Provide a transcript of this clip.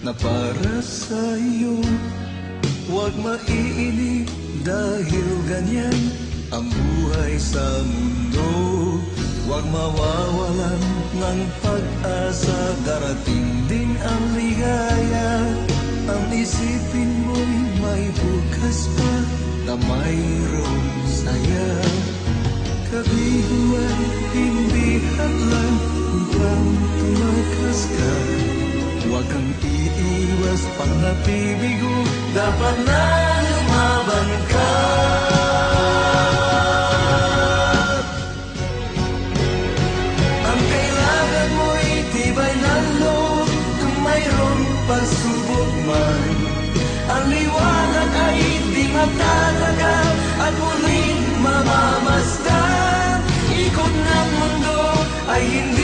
na para sa'yo. Huwag maiinip dahil ganyan ang buhay sa mundo. Huwag mawawalan ng pag-asa, darating din ang ligaya. Ang isipin mo'y may bukas pa na mayroong saya. Kabiguan, hindi hadlang upang tumakas ka. Huwag kang iiwas pang nabibigo, dapat na lumaban ka. Ang kailangan mo'y tibay ng loob kung mayroong pagsubok man. Ang liwanag ay di matatagal at muli